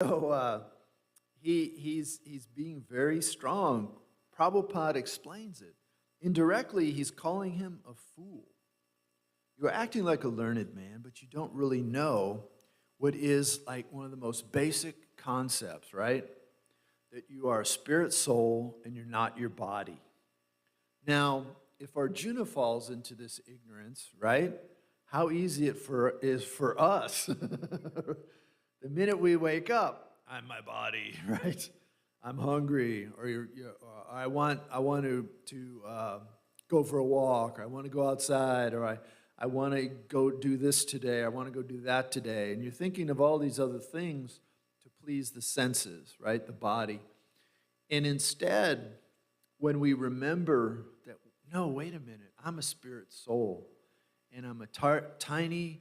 So he's being very strong. Prabhupada explains it. Indirectly, he's calling him a fool. You're acting like a learned man, but you don't really know what is like one of the most basic concepts, right? That you are a spirit soul and you're not your body. Now, if Arjuna falls into this ignorance, right? How easy is for us. The minute we wake up, I'm my body, right? I'm hungry, or I want to go for a walk, or I want to go outside, or I want to go do this today, I want to go do that today. And you're thinking of all these other things to please the senses, right? The body. And instead, when we remember that, no, wait a minute, I'm a spirit soul, and I'm a tiny,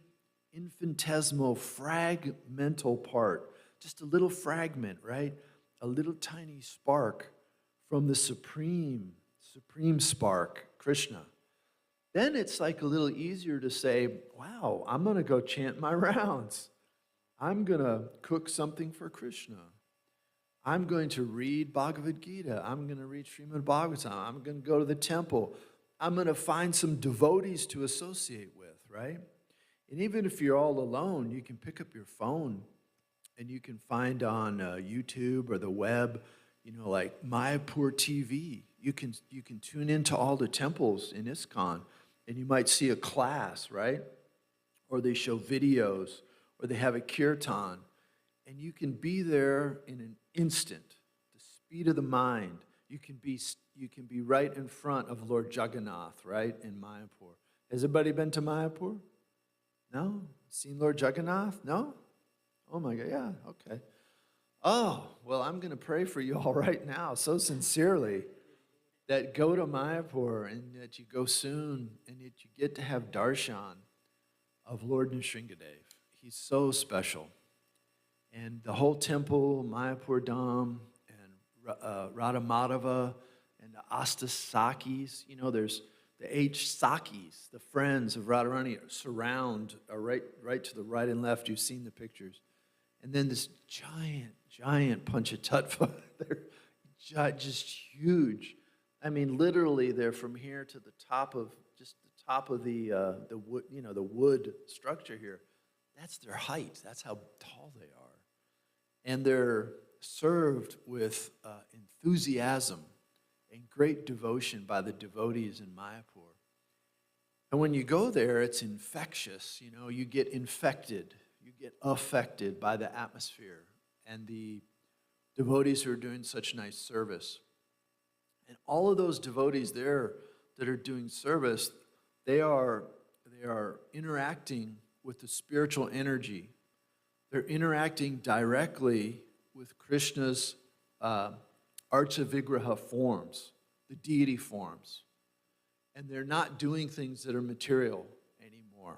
infinitesimal, fragmental part, just a little fragment, right? A little tiny spark from the supreme spark, Krishna. Then it's like a little easier to say, wow, I'm going to go chant my rounds. I'm going to cook something for Krishna. I'm going to read Bhagavad-Gita. I'm going to read Srimad Bhagavatam. I'm going to go to the temple. I'm going to find some devotees to associate with, right? And even if you're all alone, you can pick up your phone and you can find on YouTube or the web, like Mayapur TV. You can tune into all the temples in ISKCON, and you might see a class, right? Or they show videos, or they have a kirtan, and you can be there in an instant, the speed of the mind. You can be right in front of Lord Jagannath, right, in Mayapur. Has anybody been to Mayapur? No? Seen Lord Jagannath? No? Oh my God, yeah, okay. Oh, well, I'm going to pray for you all right now, so sincerely, that go to Mayapur and that you go soon and that you get to have darshan of Lord Nrsingadev. He's so special. And the whole temple, Mayapur Dham, and Radha Madhava, and the Astasakis, there's the H. Sakis, the friends of Radharani, surround right to the right and left. You've seen the pictures. And then this giant Panchatattva. They're just huge. I mean, literally, they're from here to the top of the wood, the wood structure here. That's their height. That's how tall they are. And they're served with enthusiasm and great devotion by the devotees in Mayapur. And when you go there, it's infectious. You get infected. You get affected by the atmosphere and the devotees who are doing such nice service. And all of those devotees there that are doing service, they are interacting with the spiritual energy. They're interacting directly with Krishna's Archa Vigraha forms, the deity forms. And they're not doing things that are material anymore.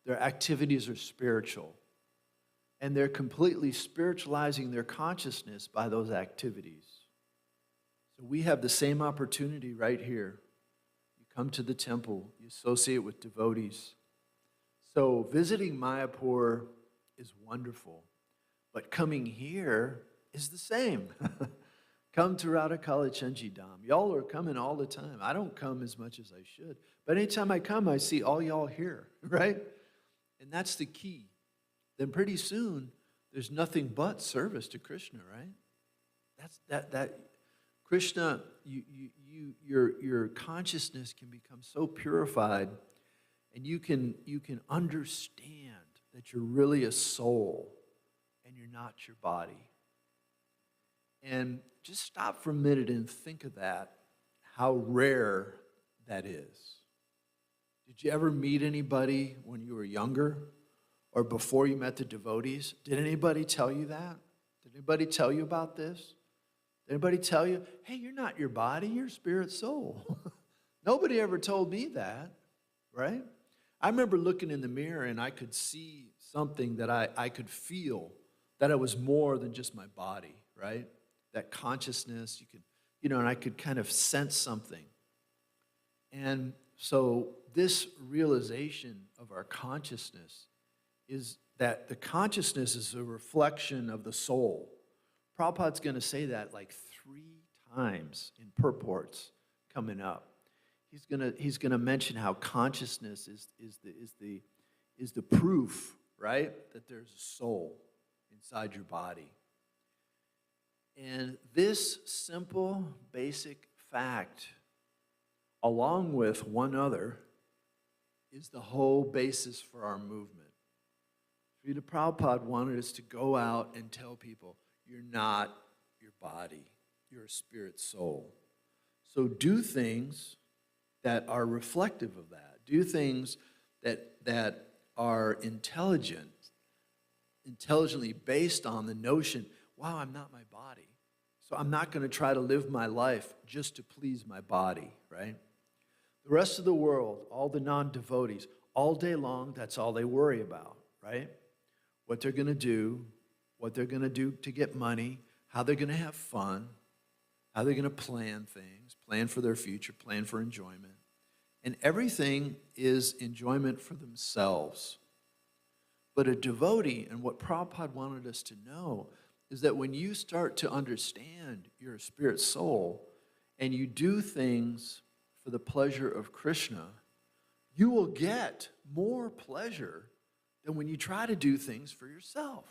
Their activities are spiritual. And they're completely spiritualizing their consciousness by those activities. So we have the same opportunity right here. You come to the temple, you associate with devotees. So visiting Mayapur is wonderful, but coming here is the same. Come to Radha Kali Chandji Dham. Y'all are coming all the time. I don't come as much as I should, but anytime I come, I see all y'all here, right? And that's the key. Then pretty soon, there's nothing but service to Krishna, right? That Krishna, your consciousness can become so purified, and you can understand that you're really a soul and you're not your body. And just stop for a minute and think of that, how rare that is. Did you ever meet anybody when you were younger or before you met the devotees? Did anybody tell you that? Did anybody tell you about this? Did anybody tell you, hey, you're not your body, you're spirit soul? Nobody ever told me that, right? I remember looking in the mirror and I could see something that I could feel, that I was more than just my body, right? That consciousness, and I could kind of sense something. And so this realization of our consciousness is that the consciousness is a reflection of the soul. Prabhupada's going to say that like 3 times in purports coming up. He's gonna mention how consciousness is the proof, right, that there's a soul inside your body. And this simple, basic fact, along with one other, is the whole basis for our movement. Srila Prabhupada wanted us to go out and tell people, you're not your body, you're a spirit soul. So do things that are reflective of that. Do things that are intelligently based on the notion, wow, I'm not my body. So I'm not going to try to live my life just to please my body, right? The rest of the world, all the non-devotees, all day long, that's all they worry about, right? What they're going to do to get money, how they're going to have fun, how they're going to plan things, plan for their future, plan for enjoyment. And everything is enjoyment for themselves. But a devotee, and what Prabhupada wanted us to know, is that when you start to understand you're a spirit soul, and you do things for the pleasure of Krishna, you will get more pleasure than when you try to do things for yourself,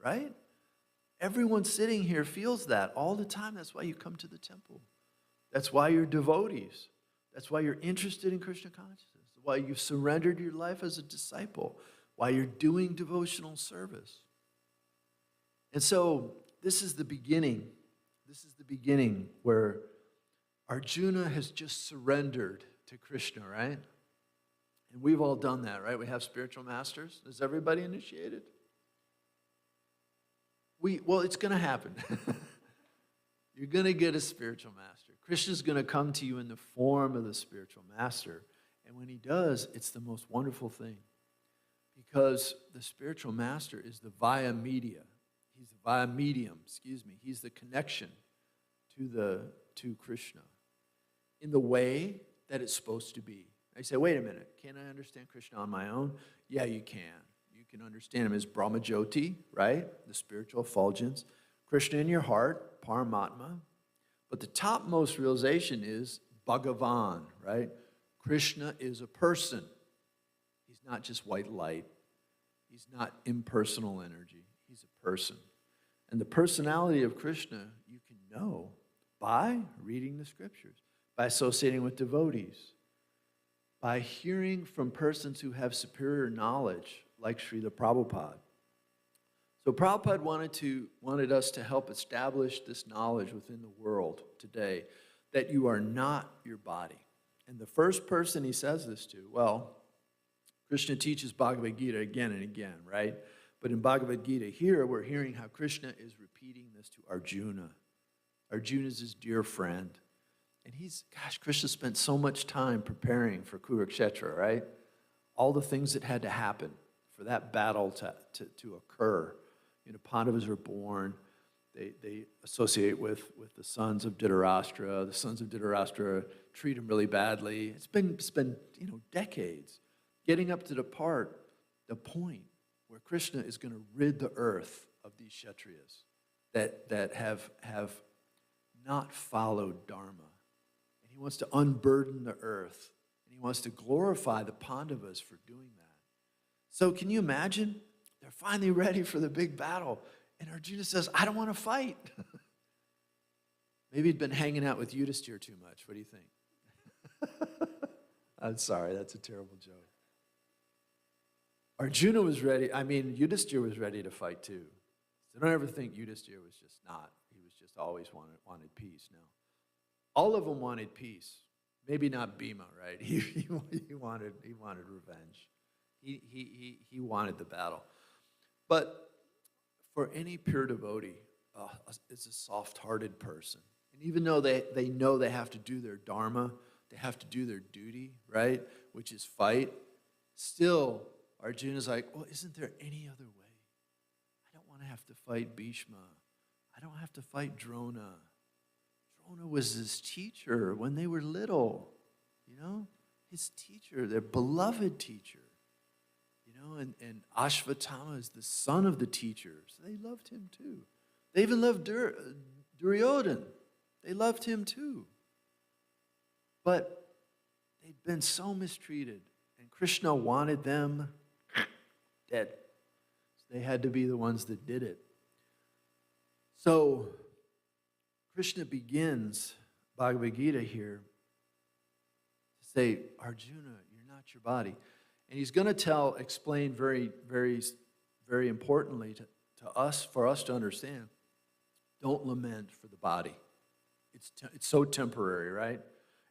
right? Everyone sitting here feels that all the time. That's why you come to the temple. That's why you're devotees. That's why you're interested in Krishna consciousness. Why you've surrendered your life as a disciple. Why you're doing devotional service. And so this is the beginning. This is the beginning where Arjuna has just surrendered to Krishna, right? And we've all done that, right? We have spiritual masters. Is everybody initiated? Well, it's going to happen. You're going to get a spiritual master. Krishna's going to come to you in the form of the spiritual master. And when he does, it's the most wonderful thing. Because the spiritual master is the via media. He's the via medium, He's the connection to Krishna in the way that it's supposed to be. I say, wait a minute, can I understand Krishna on my own? Yeah, you can. You can understand him as Brahmajyoti, right? The spiritual effulgence. Krishna in your heart, Paramatma. But the topmost realization is Bhagavan, right? Krishna is a person. He's not just white light. He's not impersonal energy. He's a person. And the personality of Krishna you can know by reading the scriptures, by associating with devotees, by hearing from persons who have superior knowledge, like Srila Prabhupada. So Prabhupada wanted us to help establish this knowledge within the world today, that you are not your body. And the first person he says this to, well, Krishna teaches Bhagavad-Gita again and again, right? But in Bhagavad-Gita here, we're hearing how Krishna is repeating this to Arjuna. Arjuna's his dear friend. And Krishna spent so much time preparing for Kurukshetra, right? All the things that had to happen for that battle to occur. You know, Pandavas are born. They associate with the sons of Dhritarashtra. The sons of Dhritarashtra treat him really badly. It's been decades getting up to the point where Krishna is going to rid the earth of these Kshatriyas that have not followed Dharma. And he wants to unburden the earth. And he wants to glorify the Pandavas for doing that. So can you imagine? They're finally ready for the big battle. And Arjuna says, I don't want to fight. Maybe he'd been hanging out with Yudhisthira too much. What do you think? I'm sorry, that's a terrible joke. Arjuna was ready. Yudhisthira was ready to fight too. So don't ever think Yudhisthira was just not. He was just always wanted peace. No. All of them wanted peace. Maybe not Bhima, right? He wanted revenge. He wanted the battle. But for any pure devotee, is a soft-hearted person. And even though they know they have to do their dharma, they have to do their duty, right, which is fight, still Arjuna's like, well, isn't there any other way? I don't want to have to fight Bhishma. I don't have to fight Drona. Drona was his teacher when they were little, his teacher, their beloved teacher. and Ashvatthama is the son of the teachers. They loved him too. They even loved Duryodhana. They loved him too. But they'd been so mistreated, and Krishna wanted them dead. So they had to be the ones that did it. So Krishna begins Bhagavad-Gita here to say, Arjuna, you're not your body. And he's going to explain very, very, very importantly to us, for us to understand, don't lament for the body. It's so temporary, right?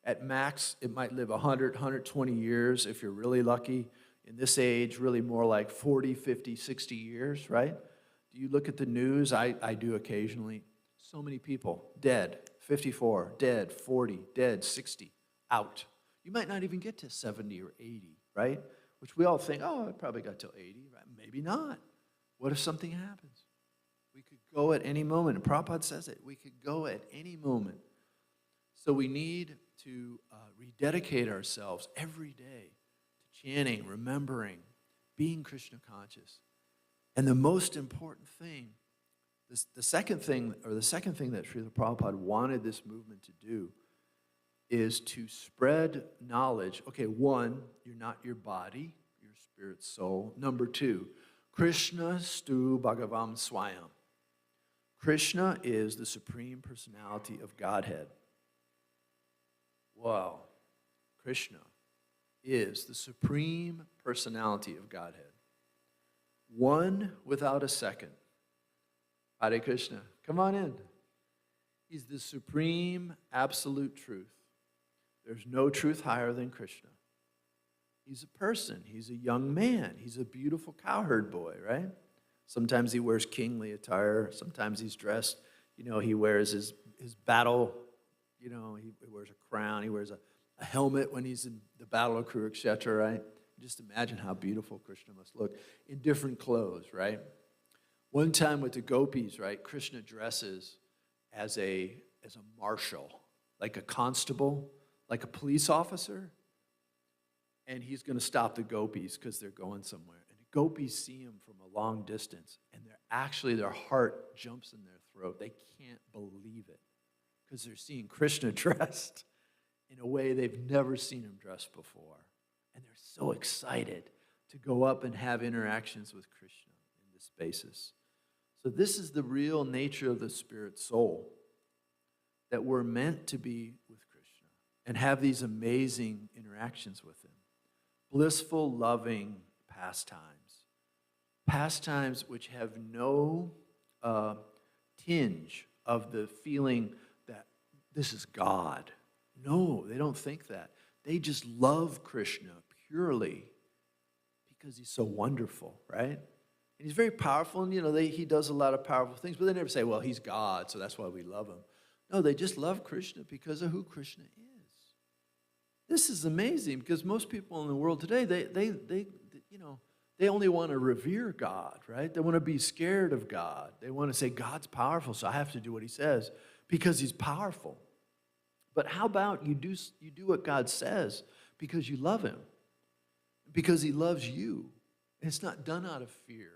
At max, it might live 100, 120 years if you're really lucky. In this age, really more like 40, 50, 60 years, right? Do you look at the news? I do occasionally. So many people dead, 54, dead, 40, dead, 60, out. You might not even get to 70 or 80, right? Which we all think, oh, I probably got till 80, right? Maybe not. What if something happens? We could go at any moment. And Prabhupada says it. We could go at any moment. So we need to rededicate ourselves every day to chanting, remembering, being Krishna conscious. And the most important thing, the second thing that Srila Prabhupada wanted this movement to do is to spread knowledge. Okay, one, you're not your body, your spirit, soul. Number two, Krishna stu Bhagavam Swayam. Krishna is the Supreme Personality of Godhead. Wow. Krishna is the Supreme Personality of Godhead. One without a second. Hare Krishna. Come on in. He's the supreme absolute truth. There's no truth higher than Krishna. He's a person. He's a young man. He's a beautiful cowherd boy, right? Sometimes he wears kingly attire. Sometimes he's dressed, he wears his battle, he wears a crown. He wears a helmet when he's in the battle of Kurukshetra, right? Just imagine how beautiful Krishna must look in different clothes, right? One time with the gopis, right, Krishna dresses as a marshal, like a constable, like a police officer, and he's going to stop the gopis because they're going somewhere. And the gopis see him from a long distance, and their heart jumps in their throat. They can't believe it because they're seeing Krishna dressed in a way they've never seen him dressed before. And they're so excited to go up and have interactions with Krishna in this basis. So this is the real nature of the spirit soul, that we're meant to be with Krishna and have these amazing interactions with him. Blissful, loving pastimes. Pastimes which have no tinge of the feeling that this is God. No, they don't think that. They just love Krishna purely because he's so wonderful, right? And he's very powerful, and he does a lot of powerful things, but they never say, well, he's God, so that's why we love him. No, they just love Krishna because of who Krishna is. This is amazing because most people in the world today, they only want to revere God, right? They want to be scared of God. They want to say, God's powerful, so I have to do what he says because he's powerful. But how about you do what God says because you love him, because he loves you. And it's not done out of fear.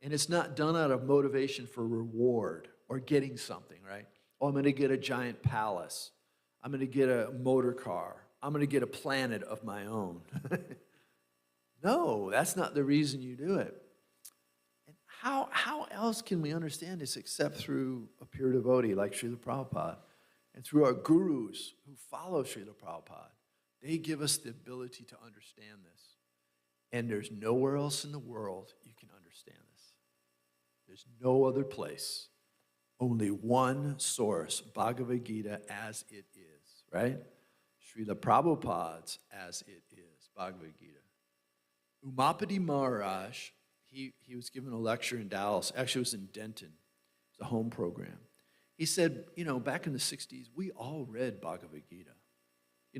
And it's not done out of motivation for reward or getting something, right? Oh, I'm going to get a giant palace. I'm going to get a motor car. I'm going to get a planet of my own. No, that's not the reason you do it. And how else can we understand this except through a pure devotee like Srila Prabhupada and through our gurus who follow Srila Prabhupada? They give us the ability to understand this. And there's nowhere else in the world you can understand this. There's no other place. Only one source, Bhagavad-Gita as it is, right? Srila Prabhupada's as it is, Bhagavad-Gita. Umapati Maharaj, he was given a lecture in Dallas. Actually, it was in Denton. It was a home program. He said, back in the 60s, we all read Bhagavad-Gita.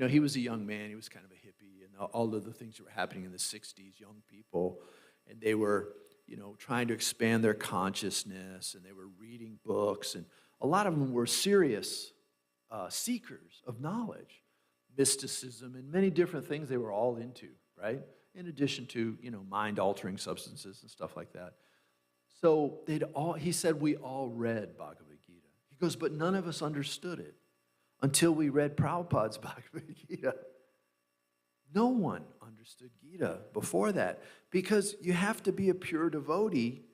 He was a young man. He was kind of a hippie, and all of the things that were happening in the 60s, young people, and they were, trying to expand their consciousness, and they were reading books, and a lot of them were serious seekers of knowledge, mysticism, and many different things they were all into, right? in addition to, mind-altering substances and stuff like that. So he said we all read Bhagavad Gita. He goes, but none of us understood it until we read Prabhupada's Bhagavad Gita. No one understood Gita before that, because you have to be a pure devotee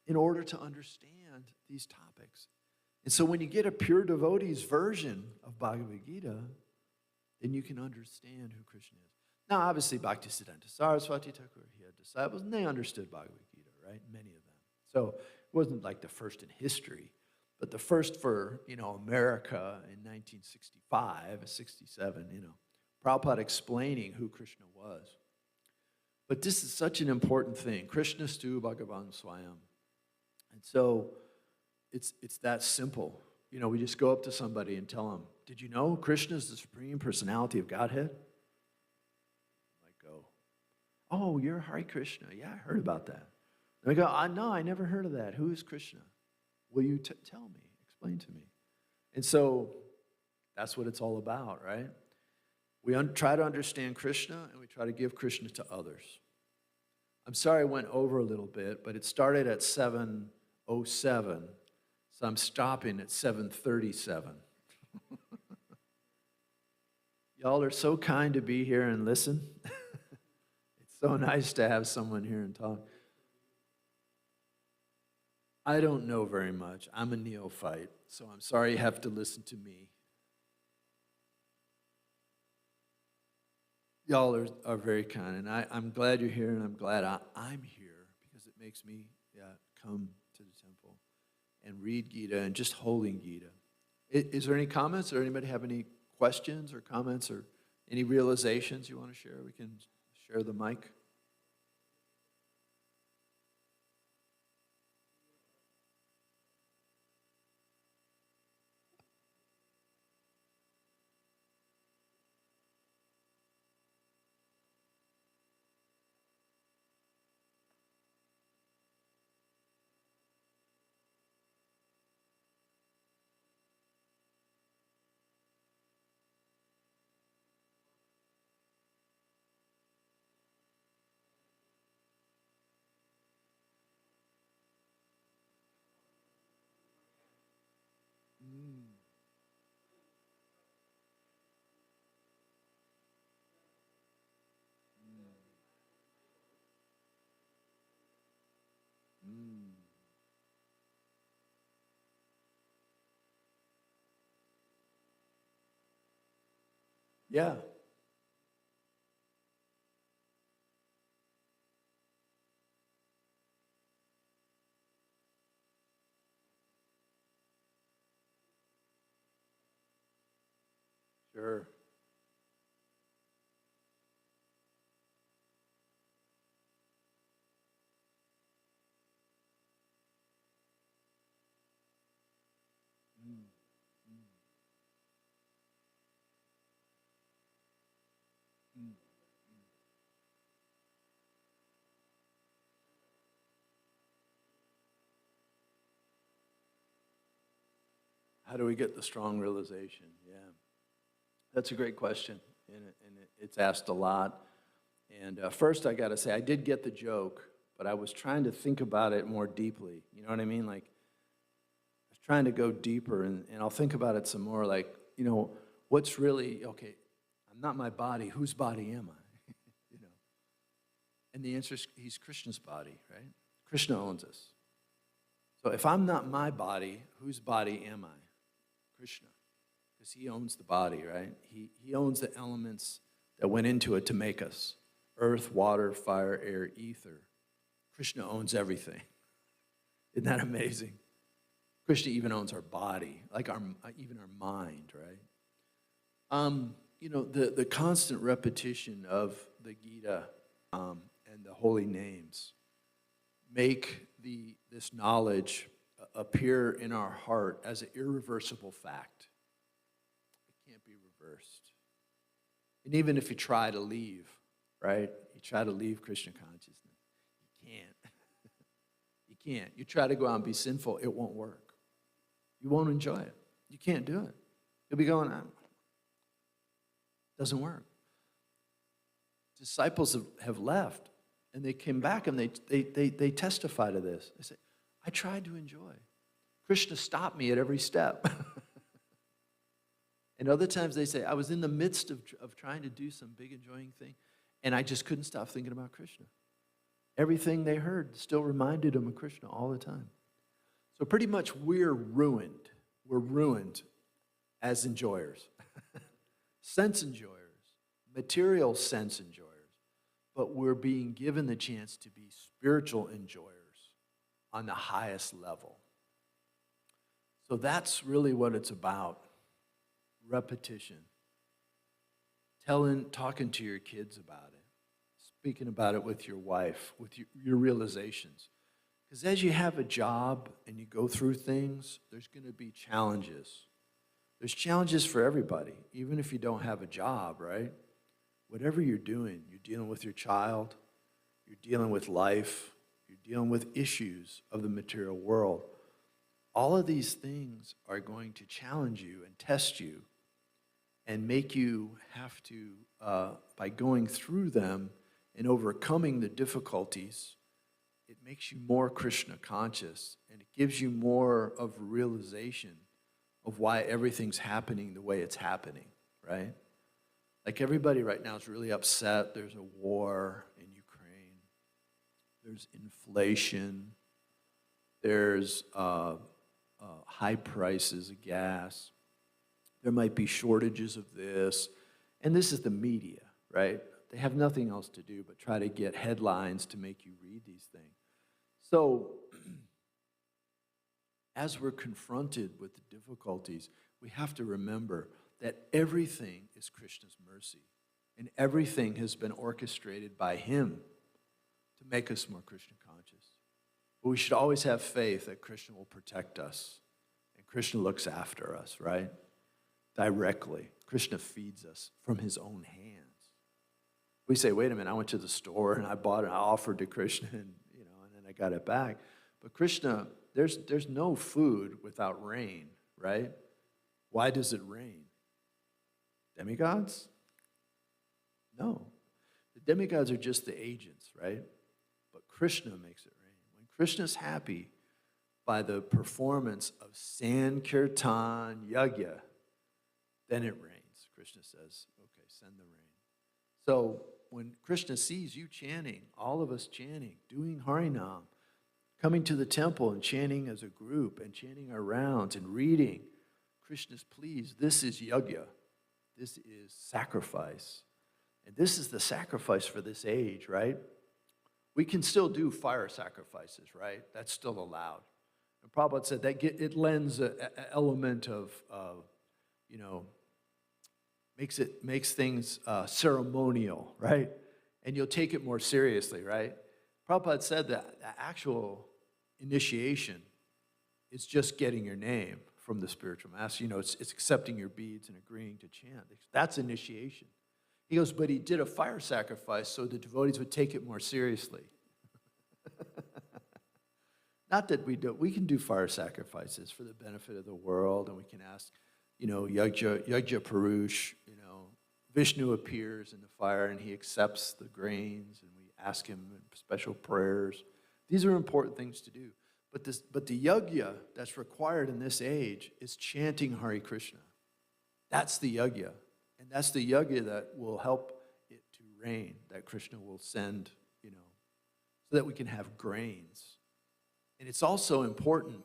in order to understand these topics. And so when you get a pure devotee's version of Bhagavad Gita, then you can understand who Krishna is. Now, obviously, Bhaktisiddhanta Saraswati Thakur, he had disciples, and they understood Bhagavad Gita, right? Many of them. So it wasn't like the first in history, but the first for, America in 1965, 67, Prabhupada explaining who Krishna was. But this is such an important thing. Krishnastu Bhagavan Swayam. And so it's that simple. We just go up to somebody and tell them, did you know Krishna is the Supreme Personality of Godhead? I go, oh, you're Hare Krishna. Yeah, I heard about that. And I go, no, I never heard of that. Who is Krishna? Will you tell me? Explain to me. And so that's what it's all about, right? We try to understand Krishna, and we try to give Krishna to others. I'm sorry I went over a little bit, but it started at 7:07, so I'm stopping at 7:37. Y'all are so kind to be here and listen. It's so nice to have someone here and talk. I don't know very much. I'm a neophyte, so I'm sorry you have to listen to me. Y'all are very kind, and I'm glad you're here, and I'm glad I'm here, because it makes me come to the temple and read Gita and just holding Gita. Is there any comments, or anybody have any questions or comments or any realizations you want to share? We can share the mic. Yeah. Sure. How do we get the strong realization? Yeah. That's a great question, and it's asked a lot. And first, I got to say, I did get the joke, but I was trying to think about it more deeply. You know what I mean? Like, I was trying to go deeper, and I'll think about it some more. Like, what's really, okay, I'm not my body. Whose body am I? And the answer is, he's Krishna's body, right? Krishna owns us. So if I'm not my body, whose body am I? Krishna. Because he owns the body, right? He owns the elements that went into it to make us. Earth, water, fire, air, ether. Krishna owns everything. Isn't that amazing? Krishna even owns our body, like even our mind, right? The constant repetition of the Gita and the holy names make this knowledge appear in our heart as an irreversible fact. It can't be reversed. And even if you try to leave, right? You try to leave Krishna consciousness. You can't. You can't. You try to go out and be sinful, it won't work. You won't enjoy it. You can't do it. You'll be going, doesn't work. disciples have left, and they came back and they testify to this. They say, I tried to enjoy. Krishna stopped me at every step. And other times they say, I was in the midst of trying to do some big enjoying thing, and I just couldn't stop thinking about Krishna. Everything they heard still reminded them of Krishna all the time. So pretty much we're ruined. We're ruined as enjoyers. Sense enjoyers, material sense enjoyers. But we're being given the chance to be spiritual enjoyers on the highest level. So that's really what it's about. Repetition. Talking to your kids about it. Speaking about it with your wife, with your realizations. Because as you have a job and you go through things, there's going to be challenges. There's challenges for everybody, even if you don't have a job, right? Whatever you're doing, you're dealing with your child, you're dealing with life, you're dealing with issues of the material world. All of these things are going to challenge you and test you and make you have to, by going through them and overcoming the difficulties, it makes you more Krishna conscious, and it gives you more of a realization of why everything's happening the way it's happening, right? Like everybody right now is really upset. There's a war in Ukraine. There's inflation. There's high prices of gas. There might be shortages of this. And this is the media, right? They have nothing else to do but try to get headlines to make you read these things. So, as we're confronted with the difficulties, we have to remember that everything is Krishna's mercy, and everything has been orchestrated by Him to make us more Krishna conscious. But we should always have faith that Krishna will protect us, and Krishna looks after us, right? Directly. Krishna feeds us from His own hands. We say, wait a minute, I went to the store and I bought it, I offered to Krishna, and then I got it back. But Krishna, there's no food without rain, right? Why does it rain? Demigods? No. The demigods are just the agents, right? But Krishna makes it rain. When Krishna's happy by the performance of Sankirtan Yajna, then it rains. Krishna says, okay, send the rain. So when Krishna sees you chanting, all of us chanting, doing Harinam, coming to the temple and chanting as a group and chanting our rounds and reading, Krishna's pleased. This is yajna. This is sacrifice. And this is the sacrifice for this age, right? We can still do fire sacrifices, right? That's still allowed. And Prabhupada said that it lends an element of, makes things ceremonial, right? And you'll take it more seriously, right? Prabhupada said that the actual initiation is just getting your name from the spiritual master. It's accepting your beads and agreeing to chant. That's initiation. He goes, but he did a fire sacrifice so the devotees would take it more seriously. Not that we can do fire sacrifices for the benefit of the world, and we can ask, Yajna Purush, Vishnu appears in the fire and he accepts the grains, and we ask him special prayers. These are important things to do. But the yajna that's required in this age is chanting Hare Krishna. That's the yajna. And that's the yajna that will help it to rain, that Krishna will send, so that we can have grains. And it's also important.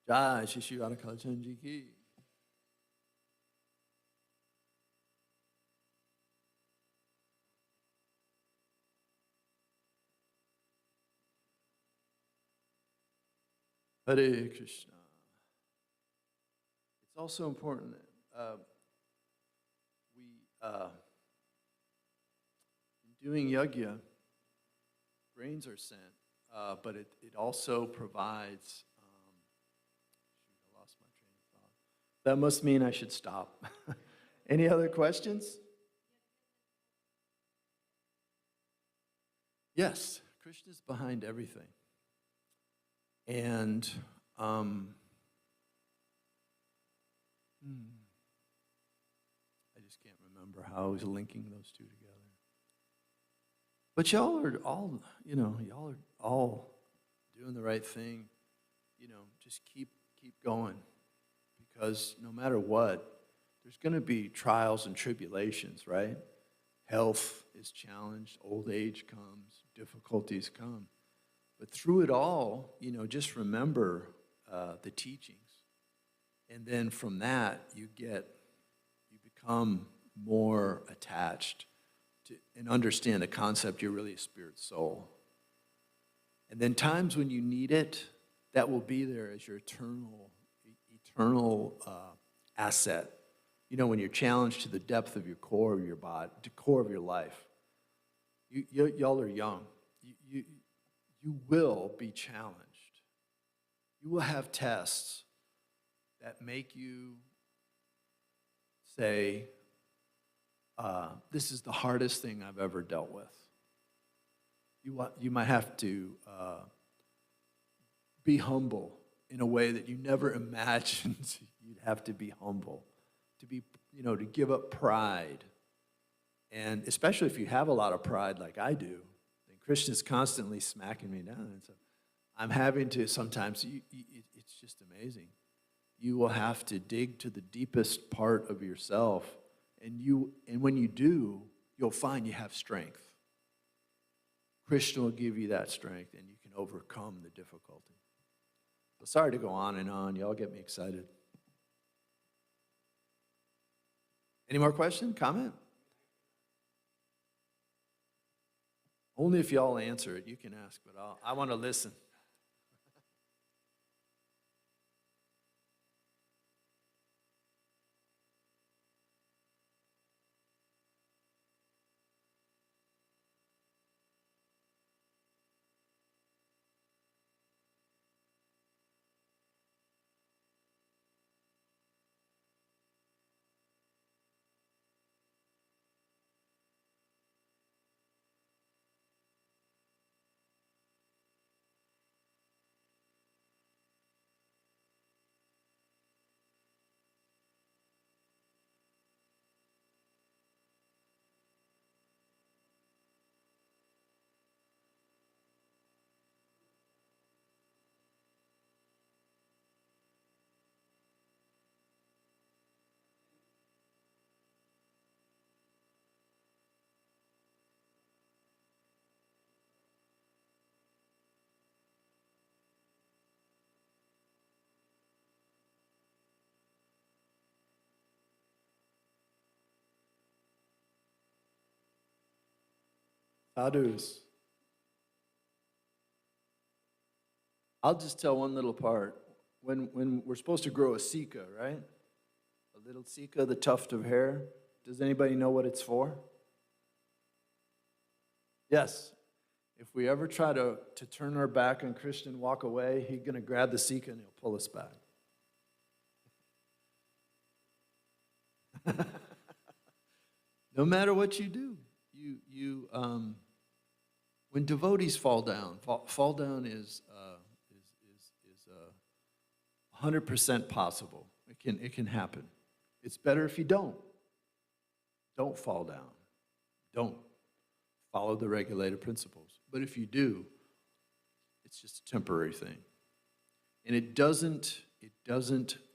Jai Shri Shri Radha Ji ki. Hare Krishna. It's also important that in doing yajna, grains are sent, but it also provides, I lost my train of thought. That must mean I should stop. Any other questions? Yes, Krishna's behind everything. And I just can't remember how I was linking those two together. But y'all are all, y'all are all doing the right thing. Just keep going. Because no matter what, there's going to be trials and tribulations, right? Health is challenged, old age comes, difficulties come. But through it all, just remember the teachings. And then from that, you become more attached to and understand the concept you're really a spirit soul. And then times when you need it, that will be there as your eternal asset. When you're challenged to the depth of your core of your body, the core of your life. Y'all are young. You will be challenged. You will have tests that make you say, this is the hardest thing I've ever dealt with. You might have to be humble in a way that you never imagined you'd have to be humble, to give up pride. And especially if you have a lot of pride like I do, then Krishna's constantly smacking me down. And so I'm having to sometimes, it's just amazing. You will have to dig to the deepest part of yourself. And when you do, you'll find you have strength. Krishna will give you that strength and you can overcome the difficulty. So sorry to go on and on. Y'all get me excited. Any more question, comment? Only if y'all answer it, you can ask, but I want to listen. Sadhus. I'll just tell one little part. When we're supposed to grow a sika, right? A little sika, the tuft of hair. Does anybody know what it's for? Yes. If we ever try to turn our back on Krishna and walk away, he's going to grab the sika and he'll pull us back. No matter what you do, when devotees fall down is 100% possible. It can happen. It's better if you don't fall down. Don't follow the regulated principles. But if you do, it's just a temporary thing. And it doesn't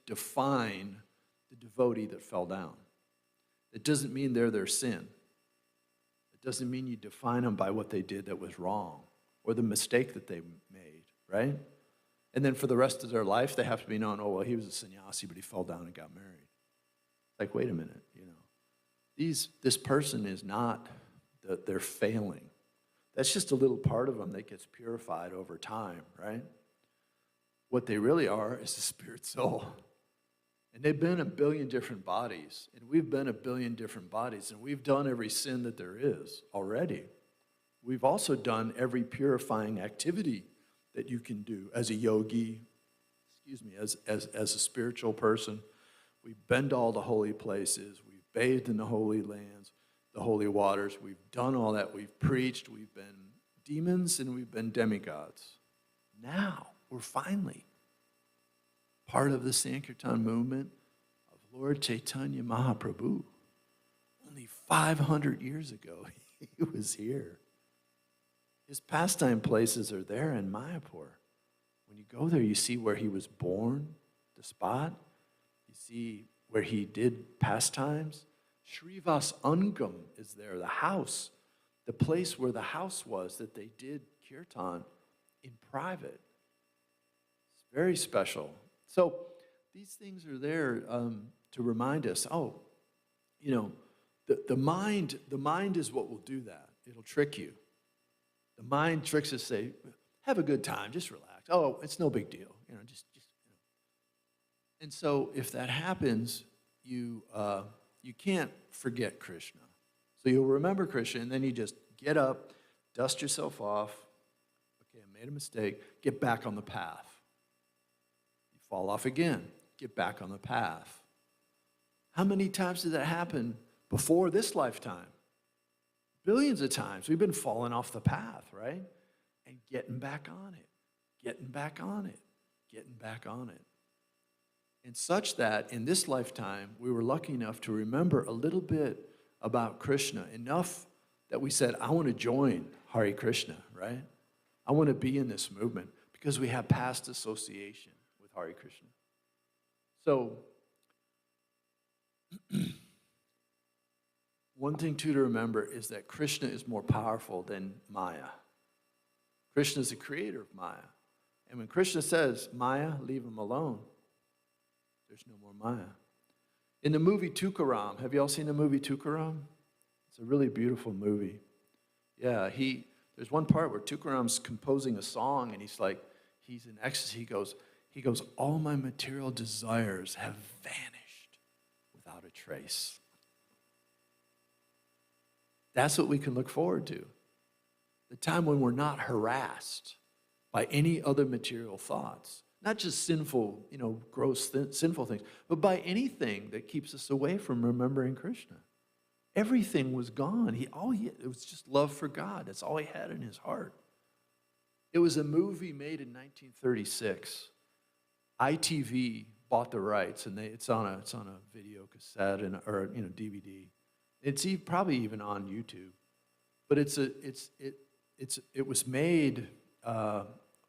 define the devotee that fell down. It doesn't mean they're their sin. It doesn't mean you define them by what they did that was wrong or the mistake that they made, right? And then for the rest of their life, they have to be known, oh, well, he was a sannyasi, but he fell down and got married. Like, wait a minute, this person is not that they're failing. That's just a little part of them that gets purified over time, right? What they really are is a spirit soul. And they've been a billion different bodies, and we've been a billion different bodies, and we've done every sin that there is already. We've also done every purifying activity that you can do as a yogi, as a spiritual person. We've been to all the holy places. We've bathed in the holy lands, the holy waters. We've done all that. We've preached. We've been demons, and we've been demigods. Now, we're finally part of the Sankirtan movement of Lord Chaitanya Mahaprabhu. Only 500 years ago, he was here. His pastime places are there in Mayapur. When you go there, you see where he was born, the spot. You see where he did pastimes. Srivas Angam is there, the house, the place where the house was that they did kirtan in private. It's very special. So these things are there to remind us, oh, you know, the mind is what will do that. It'll trick you. The mind tricks us, say, have a good time, just relax. Oh, it's no big deal, just. And so if that happens, you can't forget Krishna. So you'll remember Krishna, and then you just get up, dust yourself off. Okay, I made a mistake. Get back on the path. You fall off again. Get back on the path. How many times did that happen before this lifetime? Billions of times. We've been falling off the path, right? And getting back on it, getting back on it, getting back on it. And such that in this lifetime, we were lucky enough to remember a little bit about Krishna, enough that we said, I want to join Hare Krishna, right? I want to be in this movement because we have past association with Hare Krishna. So, one thing too to remember is that Krishna is more powerful than Maya. Krishna is the creator of Maya. And when Krishna says, Maya, leave him alone, there's no more Maya. In the movie Tukaram, have you all seen the movie Tukaram? It's a really beautiful movie. Yeah, there's one part where Tukaram's composing a song and he's in ecstasy. He goes, all my material desires have vanished without a trace. That's what we can look forward to. The time when we're not harassed by any other material thoughts. Not just sinful, gross, sinful things, but by anything that keeps us away from remembering Krishna. Everything was gone. It was just love for God. That's all he had in his heart. It was a movie made in 1936. ITV bought the rights, and it's on a video cassette or DVD. It's probably even on YouTube, but it was made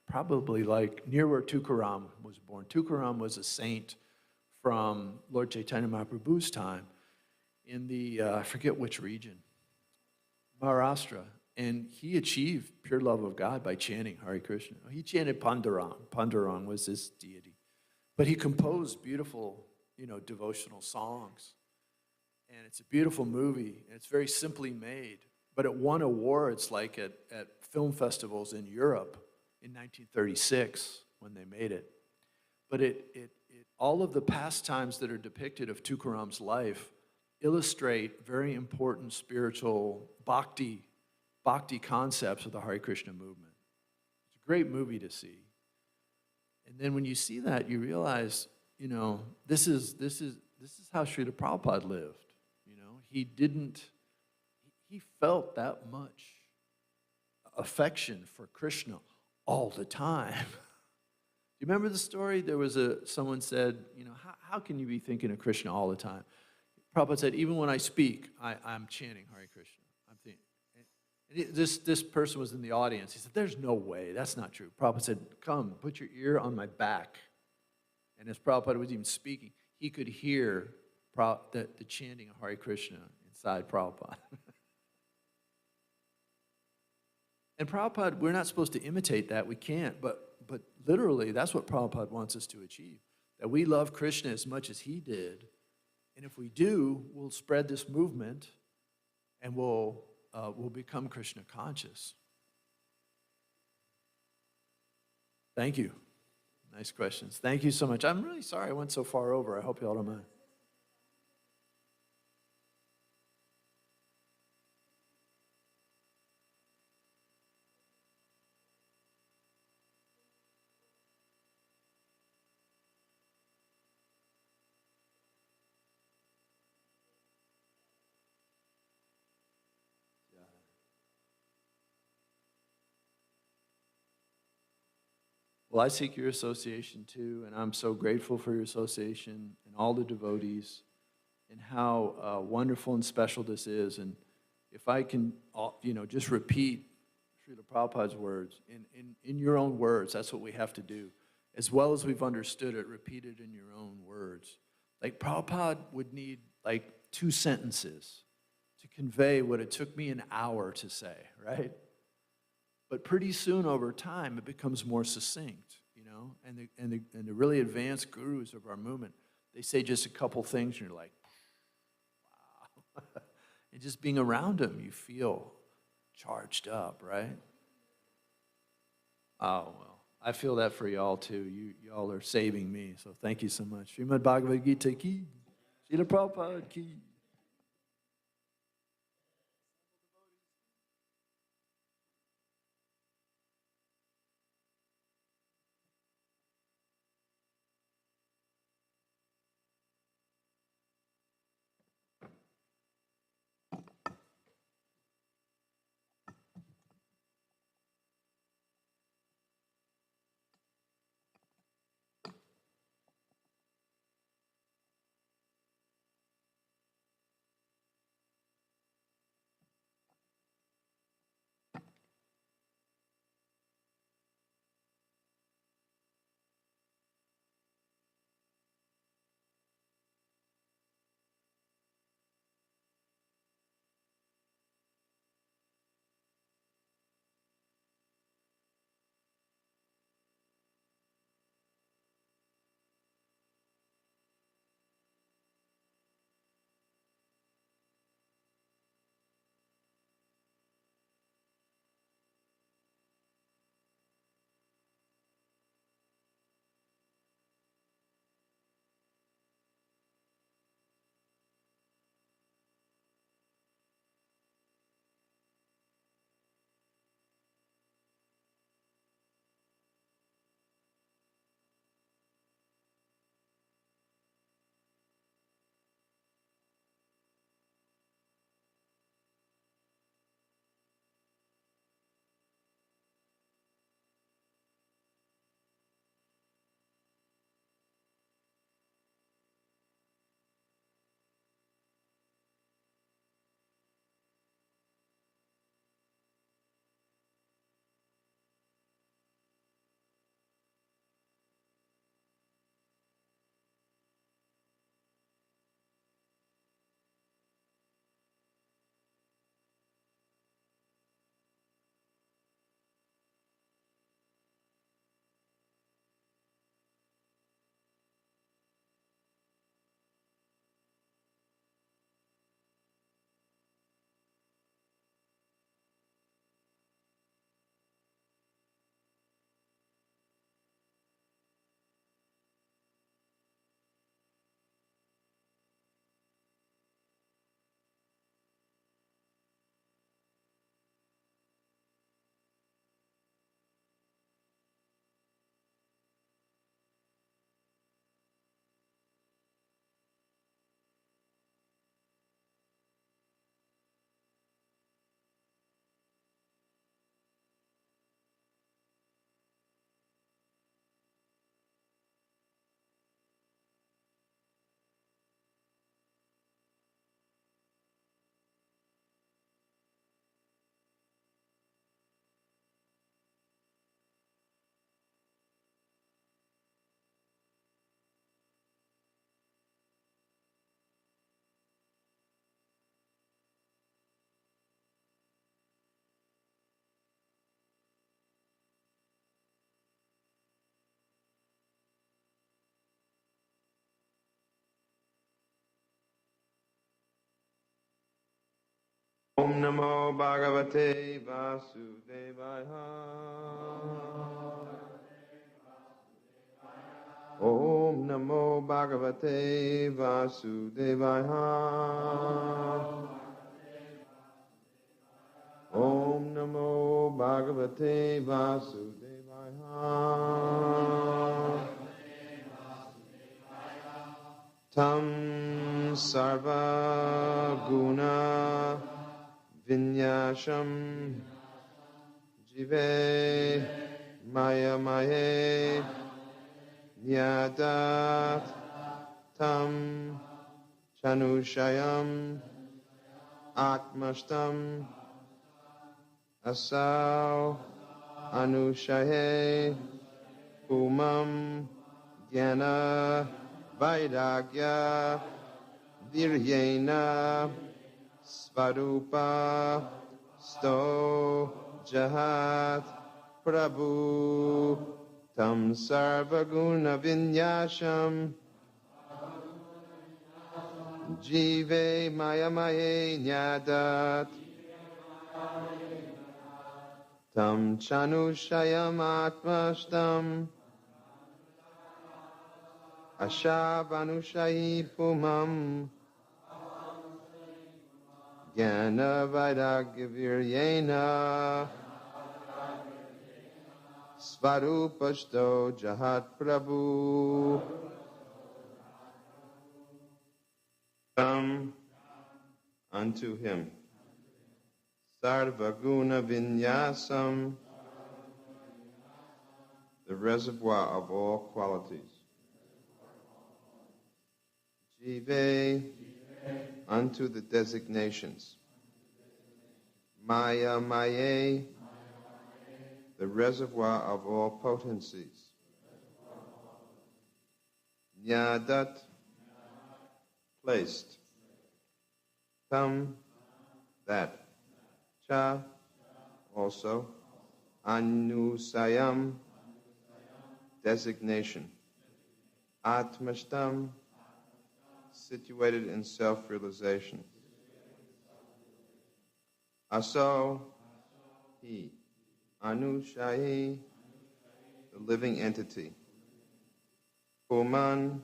probably like near where Tukaram was born. Tukaram was a saint from Lord Chaitanya Mahaprabhu's time in the I forget which region, Maharashtra, and he achieved pure love of God by chanting Hare Krishna. He chanted Pandurang. Pandurang was his deity, but he composed beautiful, devotional songs. And it's a beautiful movie, and it's very simply made. But it won awards like at film festivals in Europe in 1936 when they made it. But all of the pastimes that are depicted of Tukaram's life illustrate very important spiritual bhakti concepts of the Hare Krishna movement. It's a great movie to see. And then when you see that, you realize, this is how Srila Prabhupada lived. He felt that much affection for Krishna all the time. Do you remember the story? There was someone said, how can you be thinking of Krishna all the time? Prabhupada said, even when I speak, I'm chanting Hare Krishna. I'm thinking. And this person was in the audience. He said, there's no way. That's not true. Prabhupada said, come, put your ear on my back. And as Prabhupada was even speaking, he could hear the chanting of Hare Krishna inside Prabhupada. And Prabhupada, we're not supposed to imitate that. We can't. But literally, that's what Prabhupada wants us to achieve. That we love Krishna as much as he did. And if we do, we'll spread this movement and we'll become Krishna conscious. Thank you. Nice questions. Thank you so much. I'm really sorry I went so far over. I hope you all don't mind. Well, I seek your association too, and I'm so grateful for your association and all the devotees and how wonderful and special this is. And if I can, just repeat Srila Prabhupada's words, in your own words. That's what we have to do. As well as we've understood it, repeat it in your own words. Like Prabhupada would need like 2 sentences to convey what it took me an hour to say, right? But pretty soon over time, it becomes more succinct, you know? And the really advanced gurus of our movement, they say just a couple things and you're like, wow. And just being around them, you feel charged up, right? Oh, well, I feel that for y'all too. Y'all are saving me, so thank you so much. Srimad Bhagavad-Gita ki, Srila Prabhupada ki. Om Namo Bhagavate Vasudevaya. Om Namo Bhagavate Vasudevaya. Om Namo Bhagavate Vasudevaya. Tam Sarva Guna Vinyasham Jive Maya Maye Nyadat Tam Chanushayam Atmashtam asau anushaye umam jnana vairagya viryena svarupa sto jahat prabhu tam sarvaguna vinyasham jive mayamaye nyadat tam chanushayam atmastam ashavanushayi pumam jnana vairagyaviryena svarupasto jahat prabhu. Come unto him. Sarvaguna vinyasam, the reservoir of all qualities. Jive, unto the designations. Maya Maye, the reservoir of all potencies. Nyadat, placed. Tam, that. Cha, also. Anusayam, designation. Atmashtam, situated in self-realization. Aso, he. Anushayi, the living entity. Puman,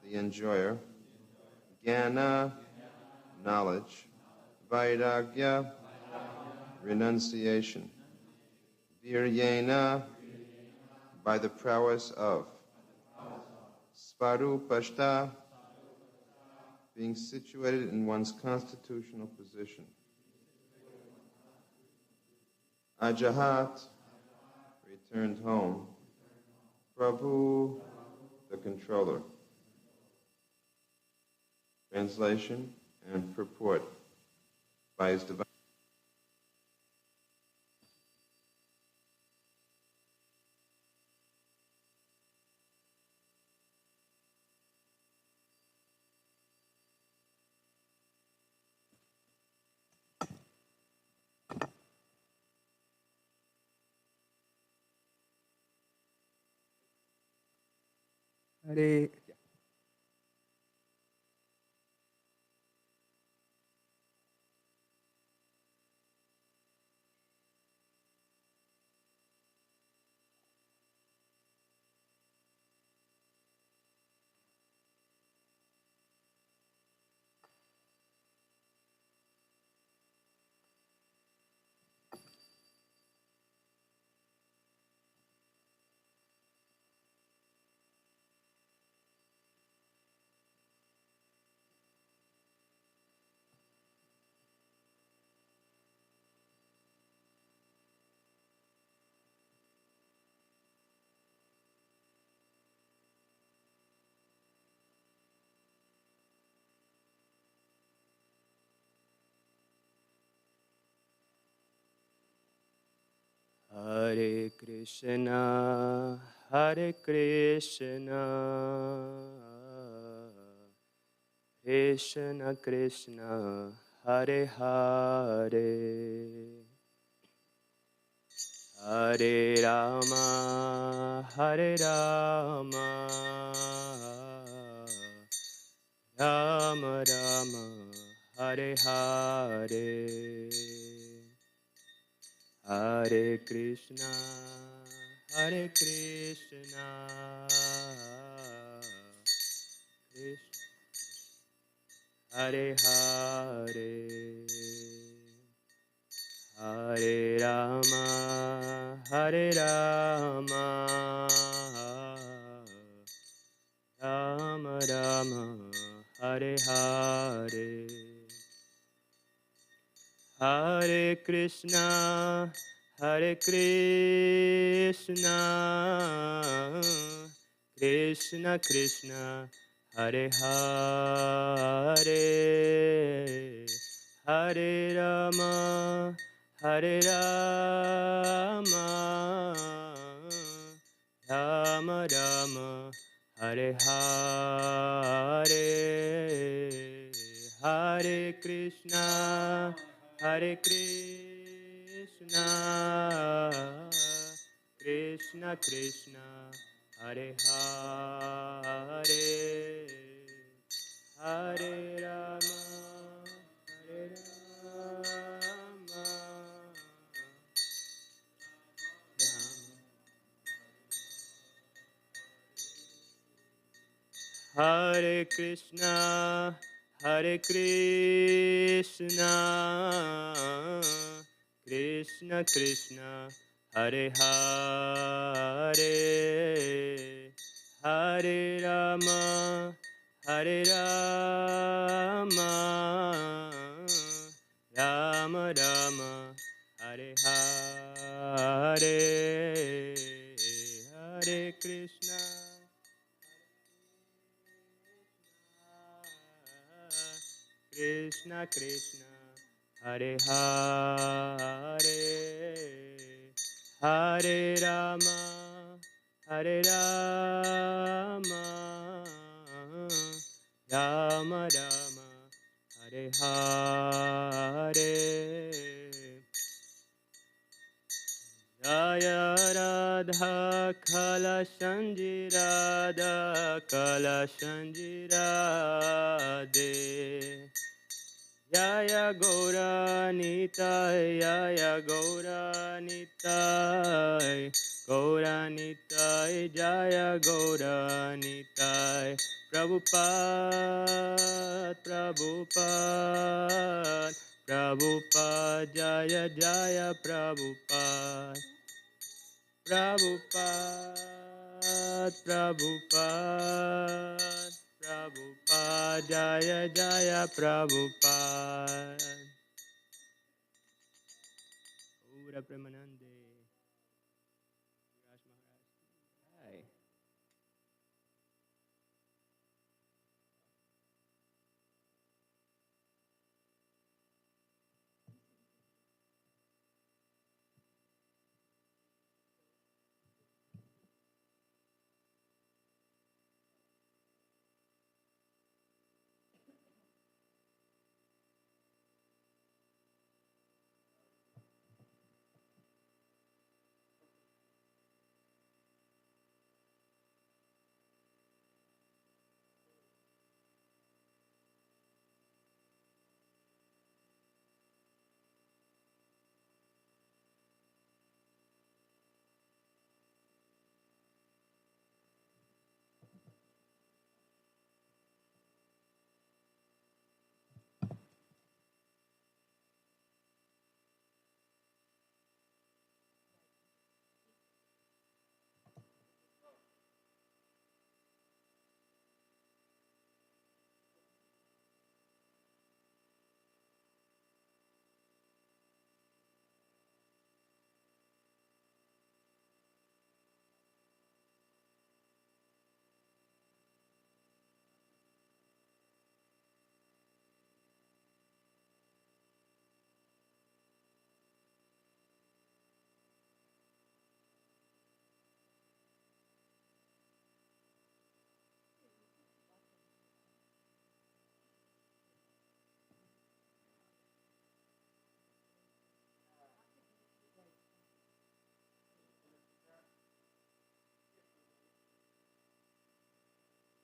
the enjoyer. Jnana, knowledge. Vairagya, renunciation. Viryena, by the prowess of. Svarupashta, being situated in one's constitutional position. Ajahat, returned home. Prabhu, the controller. Translation and purport by His Divine. Hare Hare Krishna, Hare Krishna, Krishna Krishna, Hare Hare, Hare Rama, Hare Rama, Rama Rama, Hare Hare. Hare Krishna, Hare Krishna, Krishna, Hare Hare, Hare Rama, Hare Rama, Rama Rama, Hare Hare. Hare Krishna, Hare Krishna, Krishna Krishna, Hare Hare, Hare Rama, Hare Rama, Rama Rama, Hare Hare, Hare Krishna, Hare Krishna, Krishna Krishna, Hare Hare, Hare Rama, Hare Rama, Hare Krishna, Hare Krishna, Krishna Krishna, Hare Hare, Hare Rama, Hare Rama, Rama Rama, Hare Hare, Hare Krishna, Krishna Krishna, Hare Hare, Hare Rama, Hare Rama, Rama Rama, Hare Hare, Jaya Radha Kala Sanji Radha Kala Sanji Radhe, Jaya Gaura Nitai, Jaya Gaura Nitai, Gaura Nitai, Jaya Gaura Nitai, Prabhupada, Prabhupada, Prabhupada, Jaya Jaya Prabhupada, Prabhupada, Prabhupada, Prabhupada, Jaya Jaya Prabhupada. Ura Premanande. Raj Maharaj. Hi.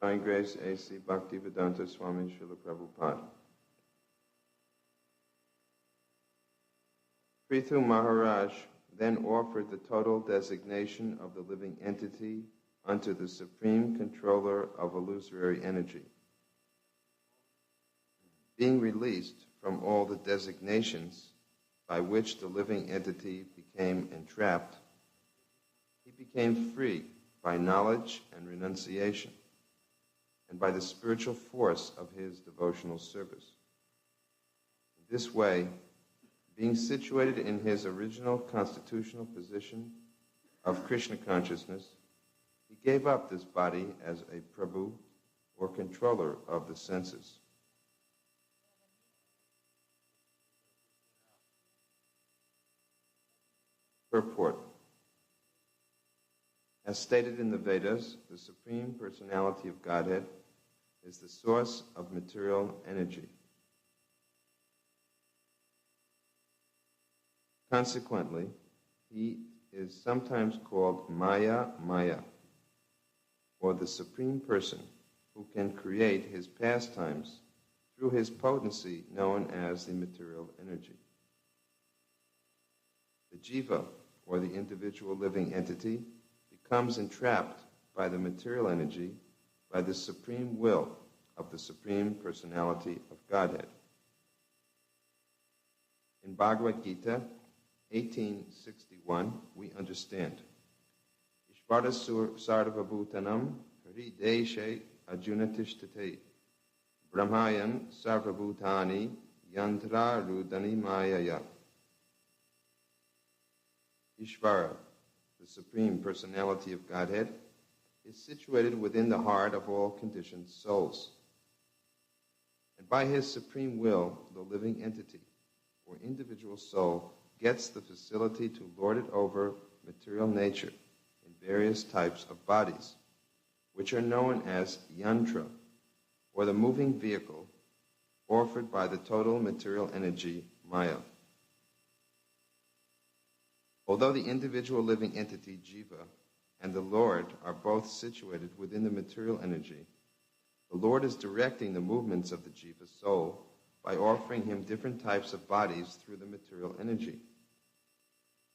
Divine Grace A.C. Bhaktivedanta Swami Srila Prabhupada. Prithu Maharaj then offered the total designation of the living entity unto the supreme controller of illusory energy. Being released from all the designations by which the living entity became entrapped, he became free by knowledge and renunciation, and by the spiritual force of his devotional service. In this way, being situated in his original constitutional position of Krishna consciousness, he gave up this body as a Prabhu, or controller of the senses. . Purport. As stated in the Vedas, the Supreme Personality of Godhead is the source of material energy. Consequently, he is sometimes called Maya Maya, or the Supreme Person, who can create his pastimes through his potency known as the material energy. The jiva, or the individual living entity, becomes entrapped by the material energy by the supreme will of the Supreme Personality of Godhead. In Bhagavad-Gita 18:61, we understand, Ishvara sarvabhutanam hrideshe ajunatishtate brahmayan sarvabhutani yantra rudani mayaya. Ishvara, the Supreme Personality of Godhead, is situated within the heart of all conditioned souls. And by his supreme will, the living entity, or individual soul, gets the facility to lord it over material nature in various types of bodies, which are known as yantra, or the moving vehicle offered by the total material energy, Maya. Although the individual living entity, jiva, and the Lord are both situated within the material energy, the Lord is directing the movements of the jiva soul by offering him different types of bodies through the material energy.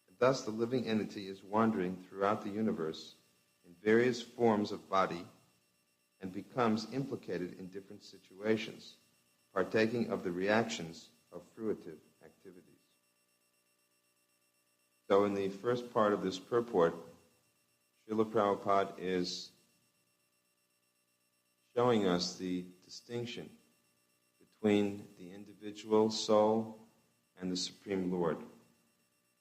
And thus the living entity is wandering throughout the universe in various forms of body and becomes implicated in different situations, partaking of the reactions of fruitive activities. So in the first part of this purport, Srila Prabhupada is showing us the distinction between the individual soul and the Supreme Lord.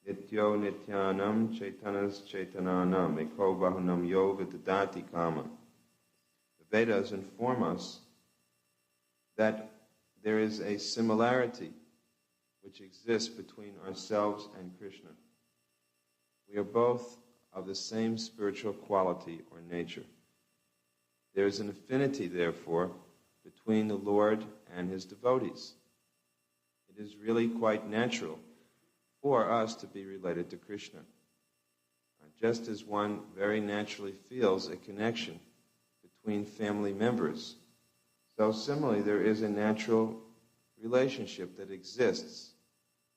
Nityo nityanam chaitanas chaitananam eko bahunam yo vidadati kama. The Vedas inform us that there is a similarity which exists between ourselves and Krishna. We are both of the same spiritual quality or nature. There is an affinity, therefore, between the Lord and his devotees. It is really quite natural for us to be related to Krishna, just as one very naturally feels a connection between family members. So similarly, there is a natural relationship that exists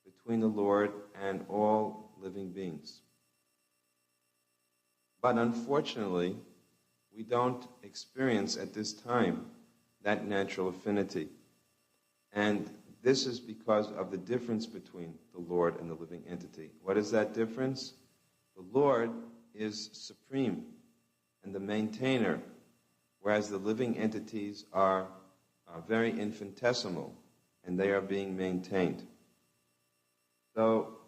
between the Lord and all living beings. But unfortunately, we don't experience at this time that natural affinity. And this is because of the difference between the Lord and the living entity. What is that difference? The Lord is supreme and the maintainer, whereas the living entities are very infinitesimal and they are being maintained. So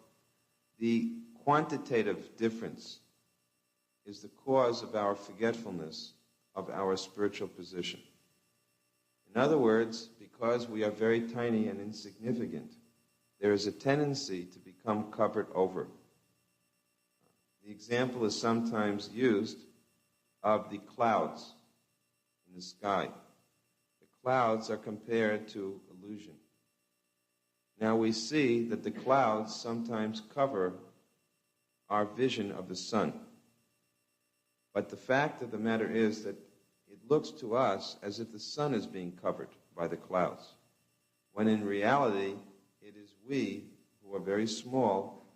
the quantitative difference is the cause of our forgetfulness of our spiritual position. In other words, because we are very tiny and insignificant, there is a tendency to become covered over. The example is sometimes used of the clouds in the sky. The clouds are compared to illusion. Now we see that the clouds sometimes cover our vision of the sun. But the fact of the matter is that it looks to us as if the sun is being covered by the clouds, when in reality it is we who are very small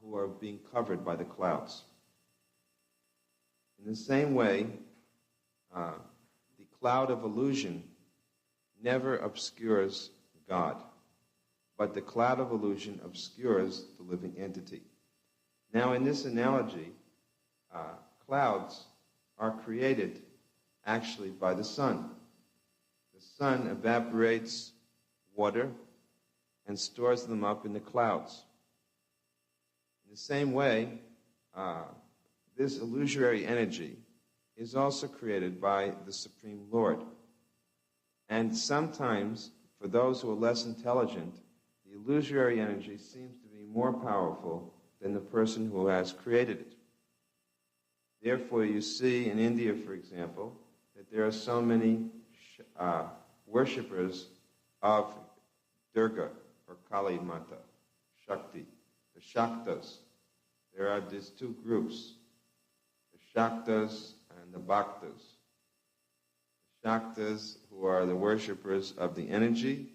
who are being covered by the clouds. In the same way, the cloud of illusion never obscures God, but the cloud of illusion obscures the living entity. Now in this analogy, clouds are created actually by the sun. The sun evaporates water and stores them up in the clouds. In the same way, this illusory energy is also created by the Supreme Lord. And sometimes, for those who are less intelligent, the illusory energy seems to be more powerful than the person who has created it. Therefore, you see in India, for example, that there are so many worshippers of Durga or Kali Mata, Shakti, the Shaktas. There are these two groups, the Shaktas and the Bhaktas. The Shaktas, who are the worshippers of the energy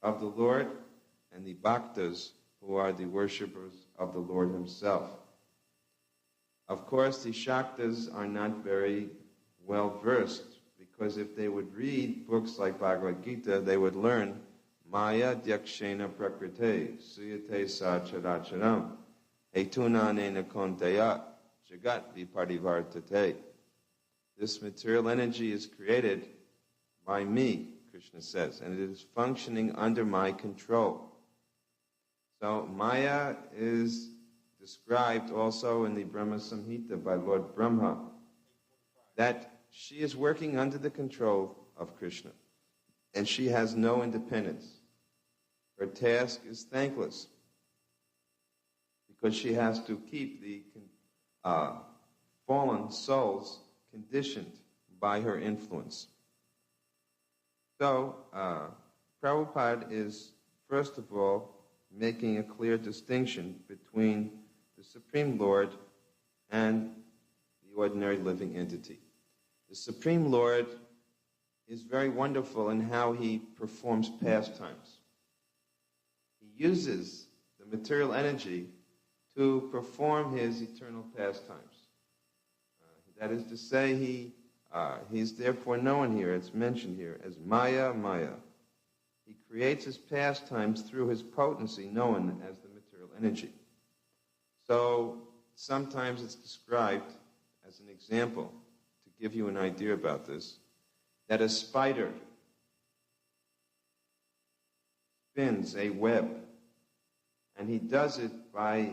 of the Lord, and the Bhaktas, who are the worshippers of the Lord himself. Of course, the Shaktas are not very well versed, because if they would read books like Bhagavad-Gita, they would learn Maya Dyakshena Prakrite Suyate Sacharacharam Hetunanena Konteya Jagat Viparivartate. This material energy is created by me, Krishna says, and it is functioning under my control. So Maya is described also in the Brahma Samhita by Lord Brahma, that she is working under the control of Krishna, and she has no independence. Her task is thankless, because she has to keep the fallen souls conditioned by her influence. So, Prabhupada is, first of all, making a clear distinction between the Supreme Lord and the ordinary living entity. The Supreme Lord is very wonderful in how he performs pastimes. He uses the material energy to perform his eternal pastimes. That is to say, he's therefore known here, it's mentioned here, as Maya Maya. He creates his pastimes through his potency, known as the material energy. So sometimes it's described as an example, to give you an idea about this, that a spider spins a web, and he does it by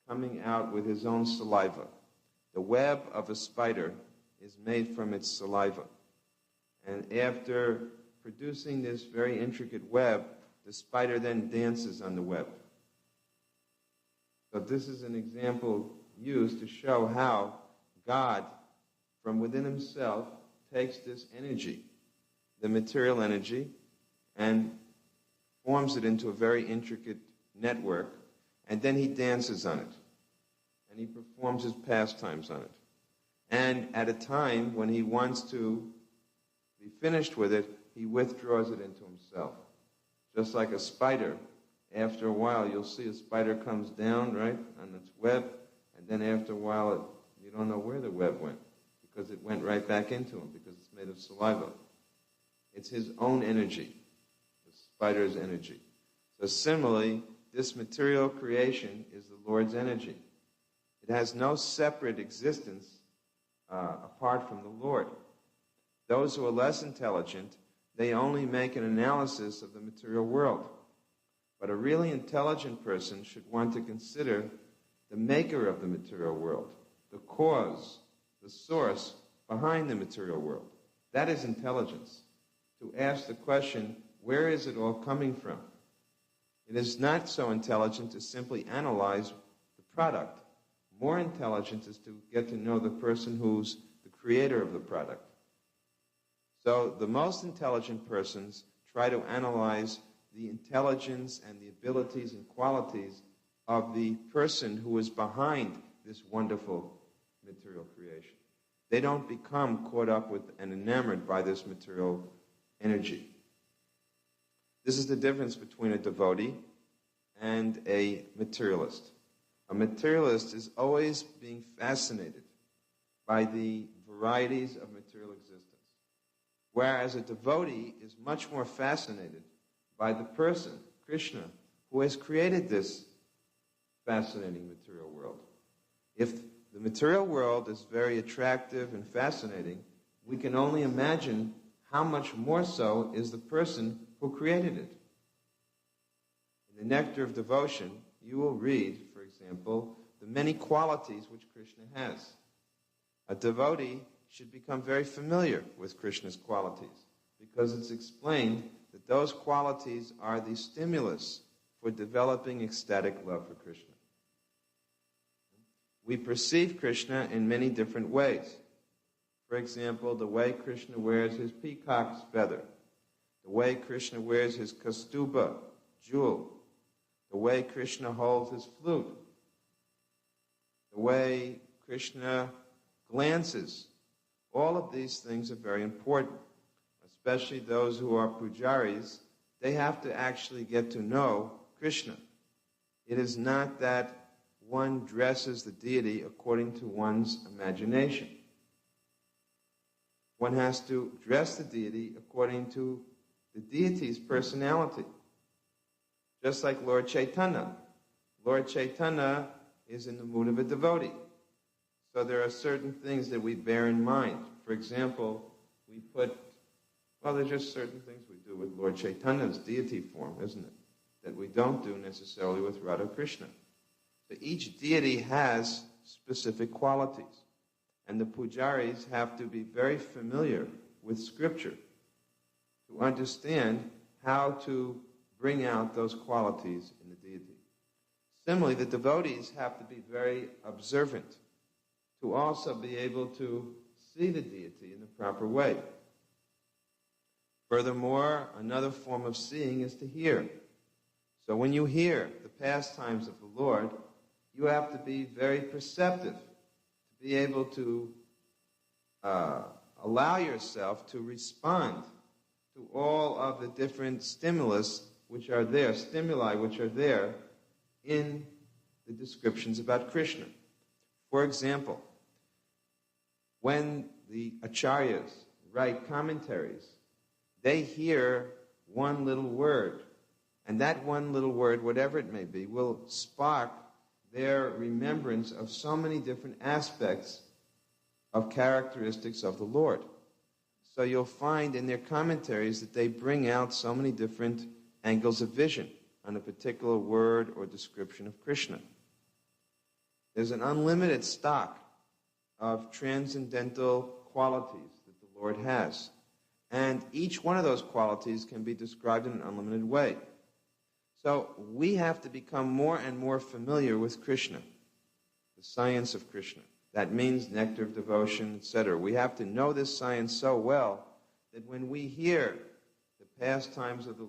coming out with his own saliva. The web of a spider is made from its saliva. And after producing this very intricate web, the spider then dances on the web. So this is an example used to show how God, from within himself, takes this energy, the material energy, and forms it into a very intricate network, and then he dances on it. And he performs his pastimes on it. And at a time when he wants to be finished with it, he withdraws it into himself. Just like a spider, after a while you'll see a spider comes down, right, on its web, and then after a while you don't know where the web went, because it went right back into him, because it's made of saliva. It's his own energy, the spider's energy. So similarly, this material creation is the Lord's energy. It has no separate existence apart from the Lord. Those who are less intelligent, they only make an analysis of the material world. But a really intelligent person should want to consider the maker of the material world, the cause, the source behind the material world. That is intelligence. To ask the question, where is it all coming from? It is not so intelligent to simply analyze the product. More intelligent is to get to know the person who's the creator of the product. So the most intelligent persons try to analyze the intelligence and the abilities and qualities of the person who is behind this wonderful material creation. They don't become caught up with and enamored by this material energy. This is the difference between a devotee and a materialist. A materialist is always being fascinated by the varieties of material existence, whereas a devotee is much more fascinated by the person, Krishna, who has created this fascinating material world. If the material world is very attractive and fascinating, we can only imagine how much more so is the person who created it. In the Nectar of Devotion, you will read, for example, the many qualities which Krishna has. A devotee should become very familiar with Krishna's qualities, because it's explained that those qualities are the stimulus for developing ecstatic love for Krishna. we perceive Krishna in many different ways. For example, the way Krishna wears his peacock's feather, the way Krishna wears his kastuba jewel, the way Krishna holds his flute, the way Krishna glances. All of these things are very important, especially those who are pujaris. They have to actually get to know Krishna. It is not that one dresses the deity according to one's imagination. One has to dress the deity according to the deity's personality. Just like Lord Chaitanya. Lord Chaitanya is in the mood of a devotee. So there are certain things that we bear in mind. For example, there's just certain things we do with Lord Chaitanya's deity form, isn't it? That we don't do necessarily with Radha Krishna. So each deity has specific qualities. And the pujaris have to be very familiar with Scripture to understand how to bring out those qualities in the deity. Similarly, the devotees have to be very observant to also be able to see the deity in the proper way. Furthermore, another form of seeing is to hear. So when you hear the pastimes of the Lord, you have to be very perceptive to be able to allow yourself to respond to all of the different stimuli which are there in the descriptions about Krishna. For example, when the acharyas write commentaries, they hear one little word, and that one little word, whatever it may be, will spark their remembrance of so many different aspects of characteristics of the Lord. So you'll find in their commentaries that they bring out so many different angles of vision on a particular word or description of Krishna. There's an unlimited stock of transcendental qualities that the Lord has. And each one of those qualities can be described in an unlimited way. So we have to become more and more familiar with Krishna, the science of Krishna. That means nectar of devotion, etc. We have to know this science so well that when we hear the pastimes of the